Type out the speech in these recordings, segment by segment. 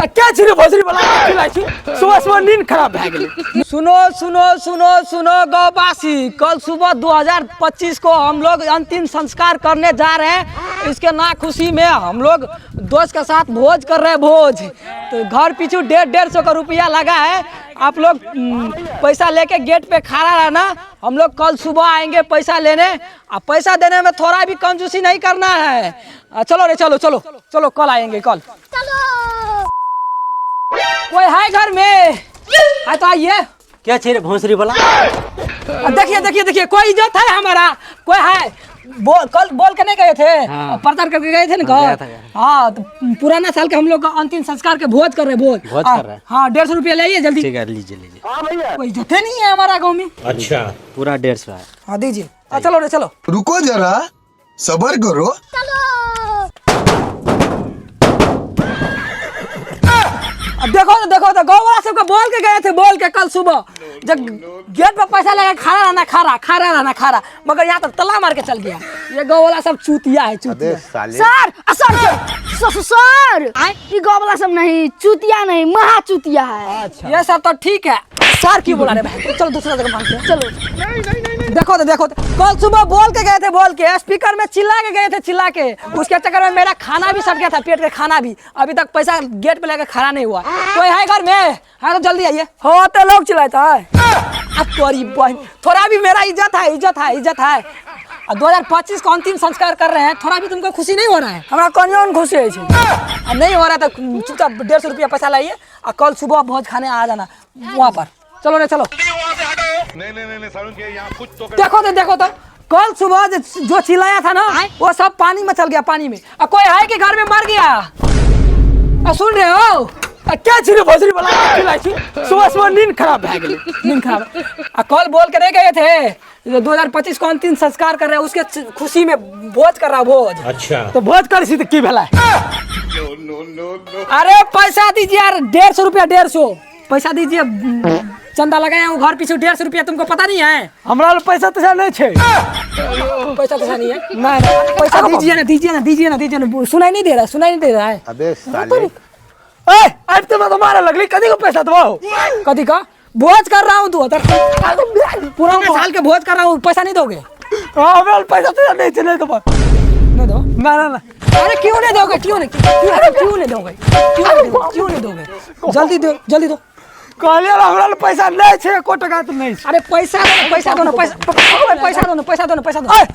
क्या छिरे भोसरी वाला खिलाई छी सुबह सुबह नींद खराब भए गेली। सुनो सुनो सुनो सुनो गौवासी, कल सुबह 2025 को हम लोग अंतिम संस्कार करने जा रहे हैं। इसके ना खुशी में हम लोग दोस्त के साथ भोज कर रहे हैं। भोज तो घर पीछू 150 का रुपया लगा है। आप लोग पैसा लेके गेट पे खड़ा रहना। हम लोग कल सुबह आएंगे पैसा लेने। अब पैसा देने में थोड़ा भी कंजूसी नहीं करना है। चलो रे चलो चलो चलो कल आएंगे कल। कोई है घर में? है तो आइए। क्या चाहिए भोसरी वाला? देखिए देखिए देखिए कोई इज्जत है हमारा, कोई है? कल बोल के नहीं गए थे? हाँ। प्रचार करके गए थे ना कल। हाँ तो पुराना साल के हम लोग अंतिम संस्कार के भोज कर रहे। भोज कर रहे हैं। हाँ 150 रुपया ले आइए जल्दी। ठीक है लीजिए लीजिए। हाँ भैया कोई इज्जत नहीं है हमारा गाँव में। अच्छा पूरा 150 है। हाँ दीजिए। चलो रे चलो। रुको जरा सबर करो। अब देखो तो गाँव वाला सबको बोल के गए थे, बोल के कल सुबह जब गेट पर पैसा लगा खड़ा रहना खड़ा, मगर यहाँ तक तला मार के चल गया। ये गाँव वाला सब चूतिया है चूतिया। सर ये गाँव वाला सब नहीं, चूतिया नहीं, महा चूतिया है। अच्छा ये सब तो ठीक है। सर क्यों बोला रे भाई? चलो दूसरा जगह मांगते हैं। चलो देखो तो कल सुबह बोल के गए थे, बोल के स्पीकर में चिल्ला के गए थे, चिल्ला के उसके चक्कर में मेरा खाना भी सट गया था, पेट का खाना भी। अभी तक पैसा गेट पे लेकर खड़ा नहीं हुआ। कोई है घर में? है तो जल्दी आइए। हो तो लोग चिल्लाता है। अब तोरी बहन थोड़ा भी मेरा इज्जत है। 2025 को अंतिम संस्कार कर रहे हैं, थोड़ा भी तुमको खुशी नहीं हो रहा है? हमारा कौन खुशी है? नहीं हो रहा था चुपचाप 150 रुपया पैसा लाइए और कल सुबह भोज खाने आ जाना वहाँ पर। चलो रे चलो। नहीं देखो तो कल सुबह जो चिल्लाया था ना वो सब पानी में चल गया, पानी में। और कोई है कि घर में मर गया? सुन रहे हो? क्या छिरे भोसरी वाला खिलाई छी सुबह सुबह नींद खराब भए गेली। नींद खराब। कल बोल के नहीं गए थे 2025 को अंतिम संस्कार कर रहे हैं, उसके खुशी में भोज कर रहा भोज। अच्छा तो भोज कर सी तो की भेला? अरे पैसा दीजिए यार, 150 रुपया 150 पैसा दीजिए। चंदा लगाया हूँ घर पीछे 150 रुपया, तुमको पता नहीं है? हमारा पैसा तो नहीं है। पैसा तो नहीं है। नहीं पैसा दीजिए ना। सुनाई नहीं दे रहा है। अबे साले अब तो मारा लगली। कदी को पैसा दो? कदी का भोज कर रहा हूँ। 2000 पुराना साल के भोज कर रहा हूँ, पैसा नहीं दोगे? हमारा पैसा तो नहीं चले तो नहीं दो ना। अरे क्यों नहीं दोगे? क्यों नहीं दोगे? जल्दी दो। कहले हमरा पैसा नहीं छे, को टका तो नहीं। अरे पैसा दो ना।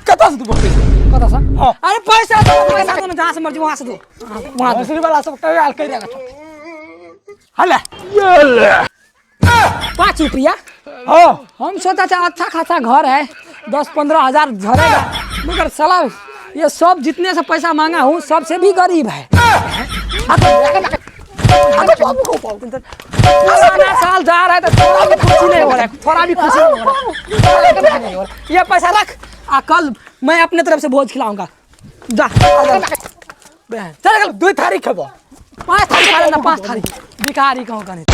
कता से दो पैसा? कता से? अरे पैसा दो ना, जहाँ से मर्जी वहाँ से दो। वहाँ दूसरी वाला सब कह देगा। हले 5 रुपया। हम सोचा था अच्छा खासा घर है, 10-15 हजार झरेगा, मगर साला ये सब जितने से पैसा मांगा हूँ सबसे भी गरीब है। साल जा रहा है तो थोड़ा भी खुशी नहीं हो रहा है। ये पैसा रख, कल मैं अपने तरफ से भोज खिलाऊंगा। जा चल 2 थारी खेबो, 5 थारी खा लेना, 5 थारी। भिखारी कहूँ का नहीं।